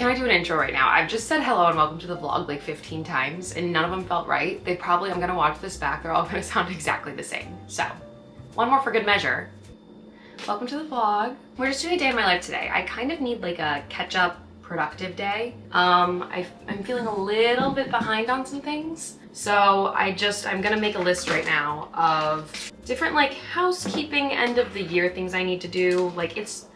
can I do an intro right now? I've just said hello and welcome to the vlog like 15 times and none of them felt right. I'm gonna watch this back. They're all gonna sound exactly the same. So, one more for good measure. Welcome to the vlog. We're just doing a day in my life today. I kind of need like a catch-up productive day. I'm feeling a little bit behind on some things. So I'm gonna make a list right now of different like housekeeping end of the year things I need to do. Like it's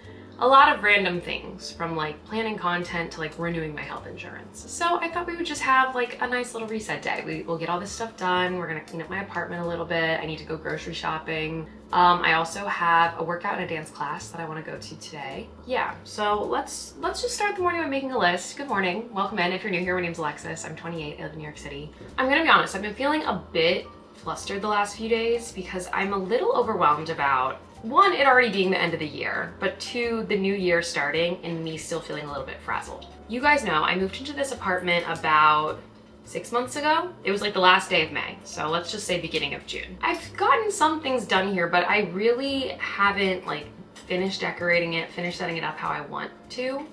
a lot of random things from like planning content to like renewing my health insurance. So I thought we would just have like a nice little reset day. We'll get all this stuff done. We're gonna clean up my apartment a little bit. I need to go grocery shopping. I also have a workout and a dance class that I want to go to today. Yeah, so let's just start the morning by making a list. Good morning, welcome in. If you're new here, my name's Alexis. I'm 28, I live in New York City. I'm gonna be honest, I've been feeling a bit flustered the last few days because I'm a little overwhelmed about one, it already being the end of the year, but two, the new year starting and me still feeling a little bit frazzled. You guys know I moved into this apartment about 6 months ago. It was like the last day of May, so let's just say beginning of June. I've gotten some things done here, but I really haven't like finished decorating it, finished setting it up how I want to.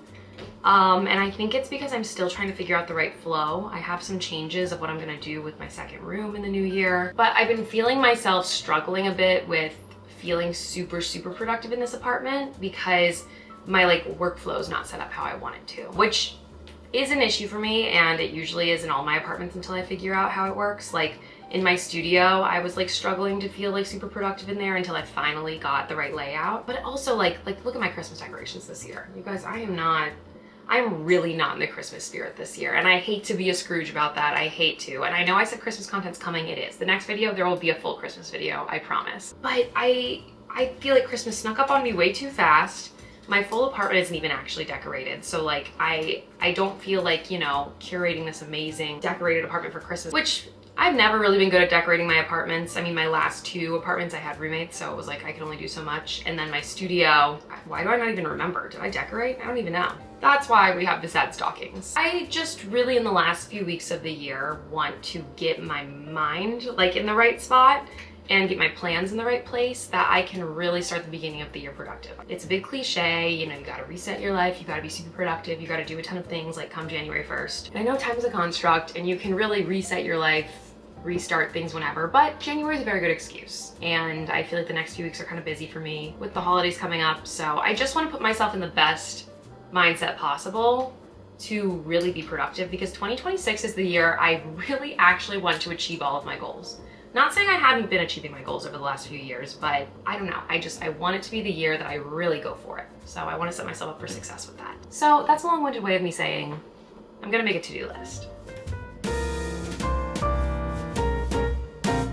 And I think it's because I'm still trying to figure out the right flow. I have some changes of what I'm gonna do with my second room in the new year, but I've been feeling myself struggling a bit with feeling super productive in this apartment because my like workflow is not set up how I want it to, which is an issue for me, and it usually is in all my apartments until I figure out how it works. Like in my studio, I was like struggling to feel like super productive in there until I finally got the right layout. But also like look at my Christmas decorations this year. You guys, I'm really not in the Christmas spirit this year, and I hate to be a Scrooge about that. I hate to, and I know I said Christmas content's coming. It is. The next video, there will be a full Christmas video, I promise. But I feel like Christmas snuck up on me way too fast. My full apartment isn't even actually decorated, so like I don't feel like, you know, curating this amazing decorated apartment for Christmas, which I've never really been good at decorating my apartments. I mean, my last two apartments I had roommates, so it was like I could only do so much. And then my studio, why do I not even remember? Did I decorate? I don't even know. That's why we have the sad stockings. I just really in the last few weeks of the year want to get my mind like in the right spot and get my plans in the right place that I can really start the beginning of the year productive. It's a big cliche, you know, you gotta reset your life, you gotta be super productive, you gotta do a ton of things like come January 1st. And I know time is a construct and you can really reset your life, restart things whenever, but January is a very good excuse. And I feel like the next few weeks are kind of busy for me with the holidays coming up. So I just wanna put myself in the best mindset possible to really be productive, because 2026 is the year I really actually want to achieve all of my goals. Not saying I haven't been achieving my goals over the last few years, but I don't know. I want it to be the year that I really go for it. So I want to set myself up for success with that. So that's a long-winded way of me saying I'm gonna make a to-do list.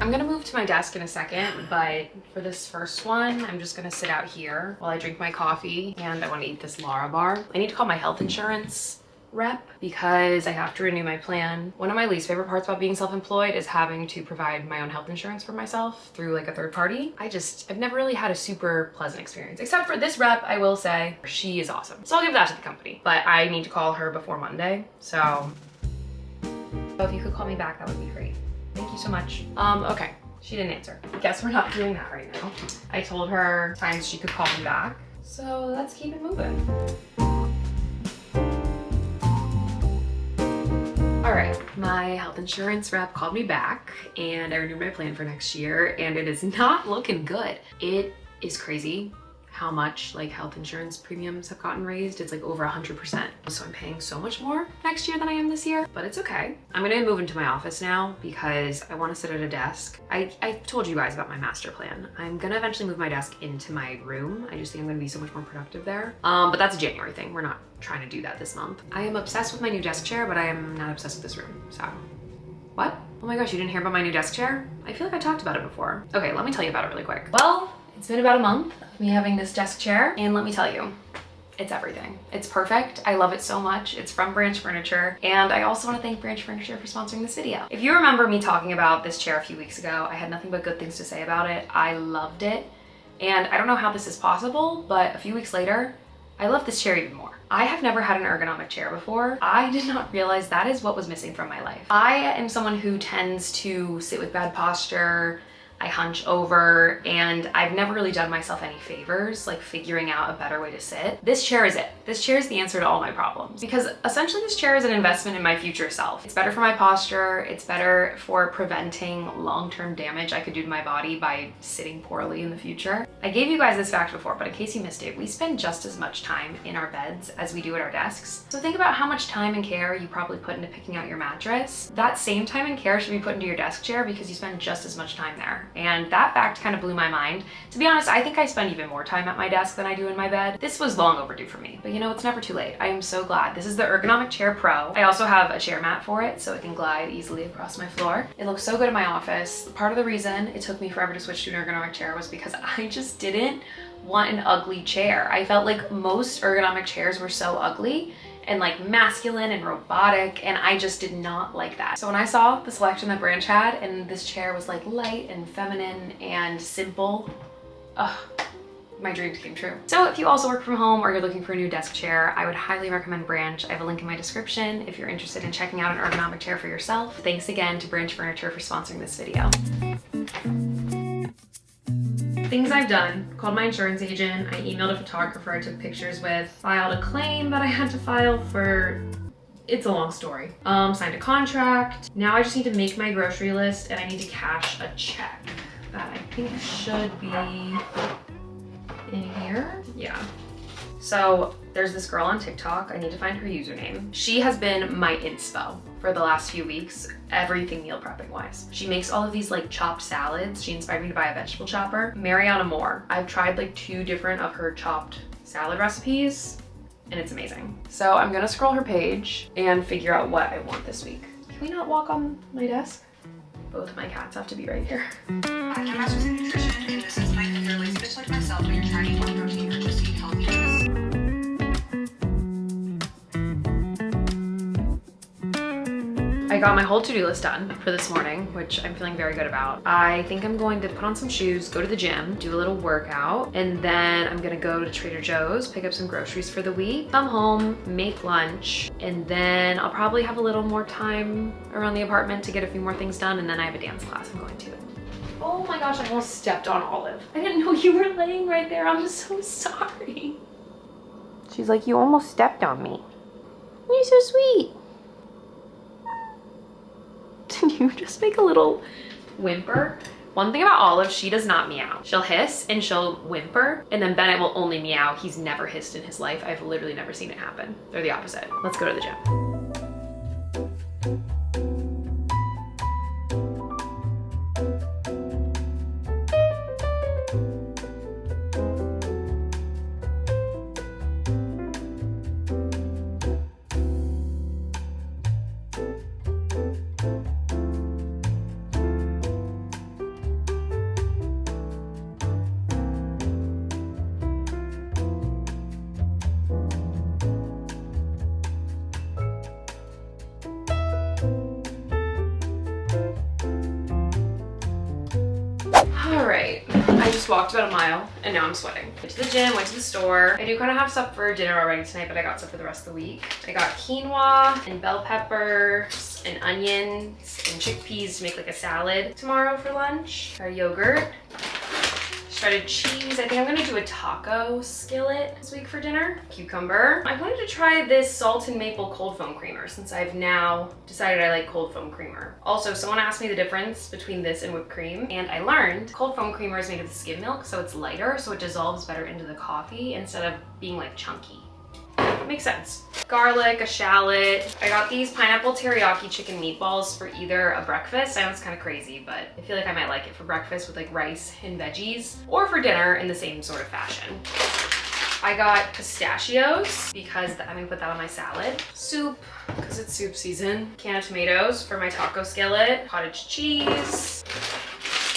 I'm gonna move to my desk in a second, but for this first one, I'm just gonna sit out here while I drink my coffee, and I wanna eat this Lara bar. I need to call my health insurance rep because I have to renew my plan. One of my least favorite parts about being self-employed is having to provide my own health insurance for myself through like a third party. I've never really had a super pleasant experience, except for this rep. I will say she is awesome. So I'll give that to the company, but I need to call her before Monday. So if you could call me back, that would be great. Thank you so much. Okay, she didn't answer. Guess we're not doing that right now. I told her times she could call me back. So let's keep it moving. All right, my health insurance rep called me back and I renewed my plan for next year, and it is not looking good. It is crazy how much like health insurance premiums have gotten raised. It's like over 100%. So I'm paying so much more next year than I am this year, but it's okay. I'm gonna move into my office now because I wanna sit at a desk. I told you guys about my master plan. I'm gonna eventually move my desk into my room. I just think I'm gonna be so much more productive there. But that's a January thing. We're not trying to do that this month. I am obsessed with my new desk chair, but I am not obsessed with this room, so. What? Oh my gosh, you didn't hear about my new desk chair? I feel like I talked about it before. Okay, let me tell you about it really quick. Well, it's been about a month of me having this desk chair, and let me tell you, it's everything. It's perfect. I love it so much. It's from Branch Furniture, and I also want to thank Branch Furniture for sponsoring this video. If you remember me talking about this chair a few weeks ago, I had nothing but good things to say about it. I loved it, and I don't know how this is possible, but a few weeks later, I love this chair even more. I have never had an ergonomic chair before. I did not realize that is what was missing from my life. I am someone who tends to sit with bad posture. I hunch over, and I've never really done myself any favors, like figuring out a better way to sit. This chair is it. This chair is the answer to all my problems, because essentially this chair is an investment in my future self. It's better for my posture. It's better for preventing long-term damage I could do to my body by sitting poorly in the future. I gave you guys this fact before, but in case you missed it, we spend just as much time in our beds as we do at our desks. So think about how much time and care you probably put into picking out your mattress. That same time and care should be put into your desk chair, because you spend just as much time there. And that fact kind of blew my mind. To be honest, I think I spend even more time at my desk than I do in my bed. This was long overdue for me, but you know, it's never too late. I am so glad. This is the Ergonomic Chair Pro. I also have a chair mat for it, so it can glide easily across my floor. It looks so good in my office. Part of the reason it took me forever to switch to an ergonomic chair was because I just didn't want an ugly chair. I felt like most ergonomic chairs were so ugly and like masculine and robotic, and I just did not like that. So when I saw the selection that Branch had, and this chair was like light and feminine and simple, my dreams came true. So if you also work from home or you're looking for a new desk chair, I would highly recommend Branch. I have a link in my description if you're interested in checking out an ergonomic chair for yourself. Thanks again to Branch Furniture for sponsoring this video. Things I've done: called my insurance agent, I emailed a photographer I took pictures with, filed a claim that I had to file for, it's a long story. Signed a contract. Now I just need to make my grocery list, and I need to cash a check that I think should be in here. Yeah. So there's this girl on TikTok, I need to find her username. She has been my inspo for the last few weeks, everything meal prepping wise. She makes all of these like chopped salads. She inspired me to buy a vegetable chopper. Mariana Moore. I've tried like 2 different of her chopped salad recipes, and it's amazing. So I'm gonna scroll her page and figure out what I want this week. Can we not walk on my desk? Both of my cats have to be right here. I'm your master's in nutrition, and this is my you're a lazy bitch like myself, but you're trying to eat more protein or just eat healthy. I got my whole to-do list done for this morning, which I'm feeling very good about. I think I'm going to put on some shoes, go to the gym, do a little workout, and then I'm gonna go to Trader Joe's, pick up some groceries for the week, come home, make lunch, and then I'll probably have a little more time around the apartment to get a few more things done, and then I have a dance class I'm going to. Oh my gosh, I almost stepped on Olive. I didn't know you were laying right there. I'm so sorry. She's like, you almost stepped on me. You're so sweet. Did you just make a little whimper? One thing about Olive, she does not meow. She'll hiss and she'll whimper, and then Bennett will only meow. He's never hissed in his life. I've literally never seen it happen. They're the opposite. Let's go to the gym. All right, I just walked about a mile and now I'm sweating. Went to the gym, went to the store. I do kind of have stuff for dinner already tonight, but I got stuff for the rest of the week. I got quinoa and bell peppers and onions and chickpeas to make like a salad tomorrow for lunch. Got yogurt, shredded cheese. I think I'm gonna do a taco skillet this week for dinner. Cucumber. I wanted to try this salt and maple cold foam creamer since I've now decided I like cold foam creamer. Also, someone asked me the difference between this and whipped cream, and I learned cold foam creamer is made with skim milk, so it's lighter, so it dissolves better into the coffee instead of being like chunky. Makes sense. Garlic, a shallot. I got these pineapple teriyaki chicken meatballs for either a breakfast. I know it's kind of crazy, but I feel like I might like it for breakfast with like rice and veggies, or for dinner in the same sort of fashion. I got pistachios because I'm gonna put that on my salad. Soup, because it's soup season. Can of tomatoes for my taco skillet. Cottage cheese.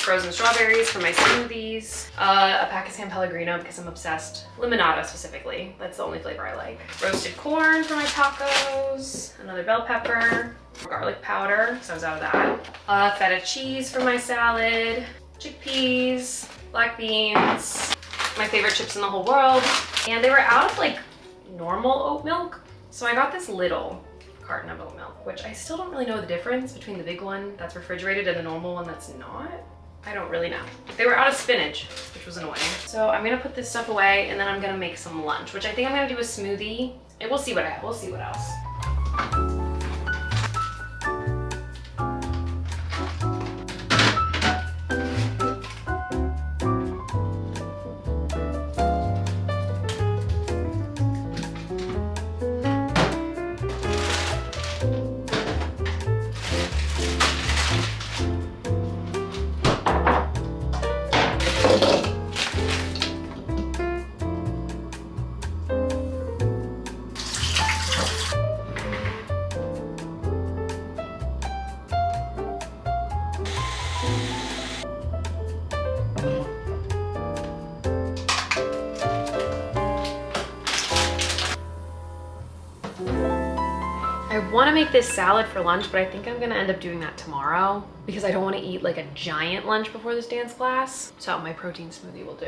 Frozen strawberries for my smoothies, a pack of San Pellegrino because I'm obsessed. Limonada specifically, that's the only flavor I like. Roasted corn for my tacos, another bell pepper, garlic powder because I was out of that. Feta cheese for my salad, chickpeas, black beans, my favorite chips in the whole world. And they were out of like normal oat milk, so I got this little carton of oat milk, which I still don't really know the difference between the big one that's refrigerated and the normal one that's not. I don't really know. They were out of spinach, which was annoying. So I'm gonna put this stuff away and then I'm gonna make some lunch, which I think I'm gonna do a smoothie. And we'll see what I have. We'll see what else. I want to make this salad for lunch, but I think I'm going to end up doing that tomorrow because I don't want to eat like a giant lunch before this dance class. So my protein smoothie will do.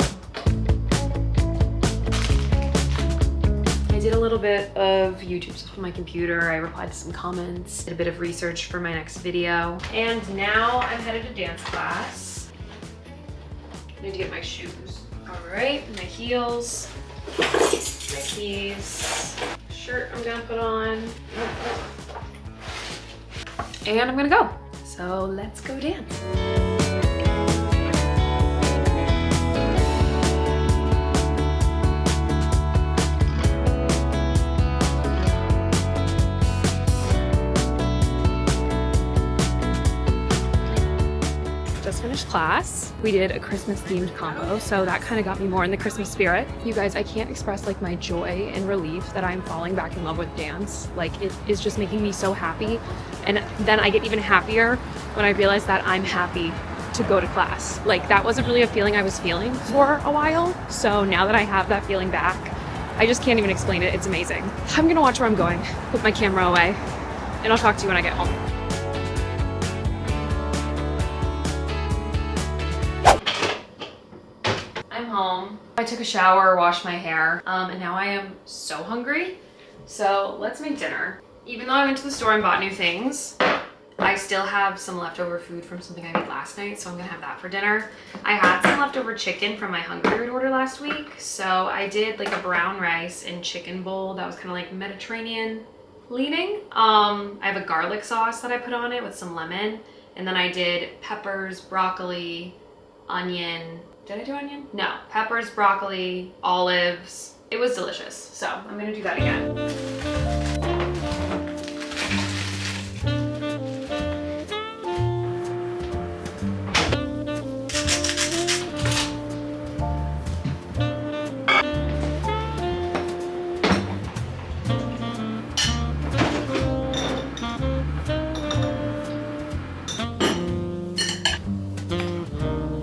I did a little bit of YouTube stuff on my computer. I replied to some comments, did a bit of research for my next video. And now I'm headed to dance class. I need to get my shoes. All right, my heels, my keys. Shirt I'm gonna put on, and I'm gonna go. So let's go dance. Just finished class. We did a Christmas themed combo, so that kind of got me more in the Christmas spirit. You guys, I can't express like my joy and relief that I'm falling back in love with dance. Like it is just making me so happy. And then I get even happier when I realize that I'm happy to go to class. Like that wasn't really a feeling I was feeling for a while. So now that I have that feeling back, I just can't even explain it. It's amazing. I'm gonna watch where I'm going, put my camera away, and I'll talk to you when I get home. I'm home. I took a shower, washed my hair, and now I am so hungry. So let's make dinner. Even though I went to the store and bought new things, I still have some leftover food from something I made last night, so I'm gonna have that for dinner. I had some leftover chicken from my Hungry order last week, so I did like a brown rice and chicken bowl that was kind of like Mediterranean leaning. I have a garlic sauce that I put on it with some lemon, and then I did peppers, broccoli, onion. Did I do onion? No. Peppers, broccoli, olives. It was delicious. So I'm gonna do that again.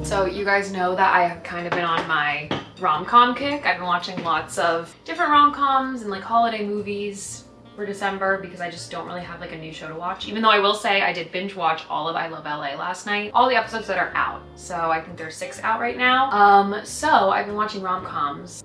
So you guys know that I have kind of been on my rom-com kick. I've been watching lots of different rom-coms and like holiday movies for December because I just don't really have like a new show to watch. Even though I will say I did binge watch all of I Love LA last night. All the episodes that are out. So I think there's 6 out right now. So I've been watching rom-coms.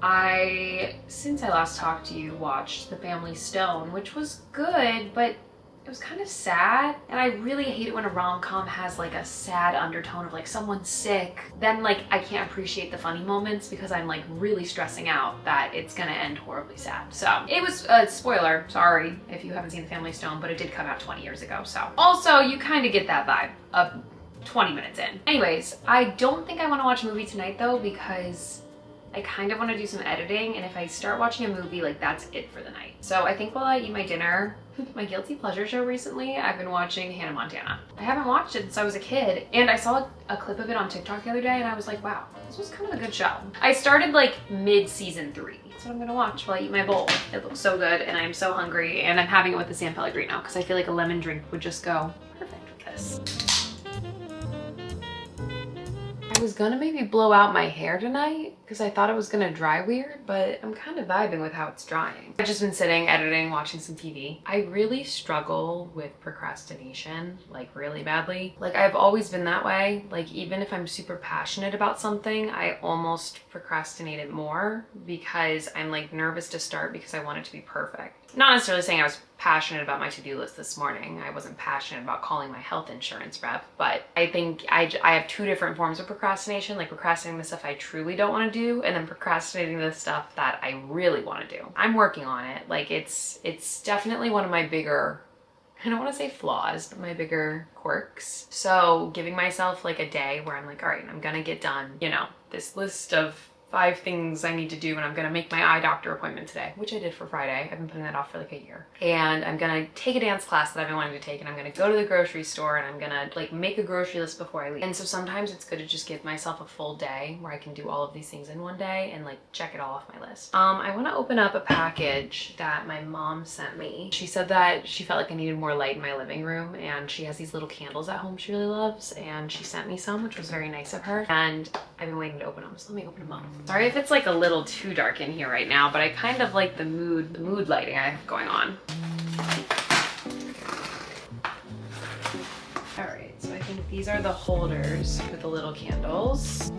Since I last talked to you, watched The Family Stone, which was good, but it was kind of sad, and I really hate it when a rom-com has like a sad undertone of like someone's sick. Then like I can't appreciate the funny moments because I'm like really stressing out that it's gonna end horribly sad. So it was a spoiler, sorry if you haven't seen The Family Stone, but it did come out 20 years ago. So also you kind of get that vibe of 20 minutes in. Anyways, I don't think I want to watch a movie tonight though because I kind of want to do some editing, and if I start watching a movie, like that's it for the night. So I think while I eat my dinner, my guilty pleasure show recently, I've been watching Hannah Montana. I haven't watched it since I was a kid, and I saw a clip of it on TikTok the other day, and I was like, wow, this was kind of a good show. I started like mid-season 3. That's what I'm gonna watch while I eat my bowl. It looks so good, and I'm so hungry, and I'm having it with the San Pellegrino because I feel like a lemon drink would just go perfect with this. I was gonna maybe blow out my hair tonight because I thought it was gonna dry weird, but I'm kind of vibing with how it's drying. I've just been sitting, editing, watching some TV. I really struggle with procrastination, like really badly. Like I've always been that way. Like even if I'm super passionate about something, I almost procrastinate it more because I'm like nervous to start because I want it to be perfect. Not necessarily saying I was passionate about my to-do list this morning. I wasn't passionate about calling my health insurance rep, but I think I have two different forms of procrastination, like procrastinating the stuff I truly don't want to do and then procrastinating the stuff that I really want to do. I'm working on it. Like it's definitely one of my bigger, I don't want to say flaws, but my bigger quirks. So giving myself like a day where I'm like, all right, I'm gonna get done, you know, this list of 5 things I need to do, and I'm gonna make my eye doctor appointment today, which I did for Friday. I've been putting that off for like a year. And I'm gonna take a dance class that I've been wanting to take, and I'm gonna go to the grocery store, and I'm gonna like make a grocery list before I leave. And so sometimes it's good to just give myself a full day where I can do all of these things in one day and like check it all off my list. I wanna open up a package that my mom sent me. She said that she felt like I needed more light in my living room, and she has these little candles at home she really loves, and she sent me some, which was very nice of her. And I've been waiting to open them, so let me open them up. Sorry if it's like a little too dark in here right now, but I kind of like the mood lighting I have going on. All right, so I think these are the holders for the little candles.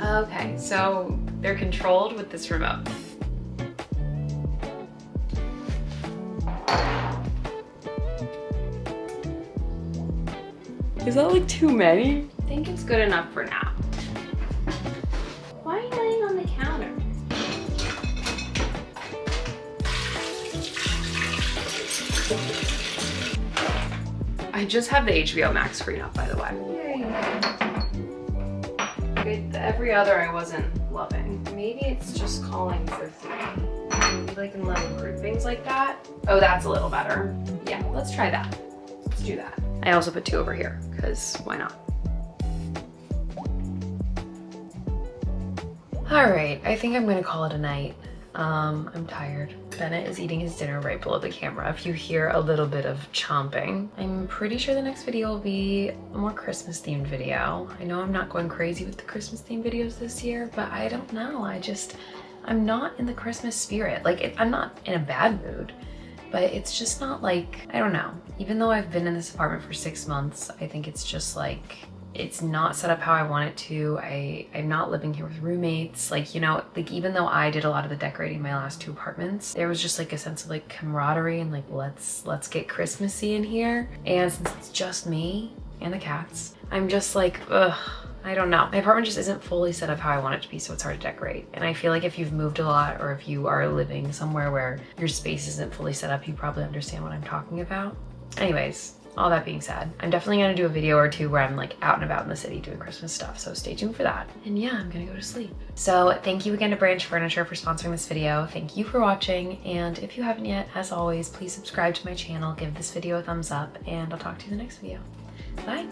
Okay, so they're controlled with this remote. Is that like too many? I think it's good enough for now. Why are you laying on the counter? I just have the HBO Max screen up, by the way. Yay. Every other I wasn't loving. Maybe it's just calling for 3. Maybe like in little groupings like that. Oh, that's a little better. Yeah, let's try that. Let's do that. I also put 2 over here, because why not? All right, I think I'm gonna call it a night. I'm tired. Bennett is eating his dinner right below the camera. If you hear a little bit of chomping, I'm pretty sure the next video will be a more Christmas themed video. I know I'm not going crazy with the Christmas themed videos this year, but I don't know. I'm not in the Christmas spirit. Like, I'm not in a bad mood, but it's just not like, I don't know. Even though I've been in this apartment for 6 months, I think it's just like, it's not set up how I want it to. I'm not living here with roommates. Like, you know, like even though I did a lot of the decorating in my last 2 apartments, there was just like a sense of like camaraderie and like, let's get Christmassy in here. And since it's just me and the cats, I'm just like, ugh. I don't know. My apartment just isn't fully set up how I want it to be, so it's hard to decorate. And I feel like if you've moved a lot or if you are living somewhere where your space isn't fully set up, you probably understand what I'm talking about. Anyways, all that being said, I'm definitely gonna do a video or 2 where I'm like out and about in the city doing Christmas stuff, so stay tuned for that. And yeah, I'm gonna go to sleep. So thank you again to Branch Furniture for sponsoring this video. Thank you for watching, and if you haven't yet, as always, please subscribe to my channel, give this video a thumbs up, and I'll talk to you in the next video. Bye.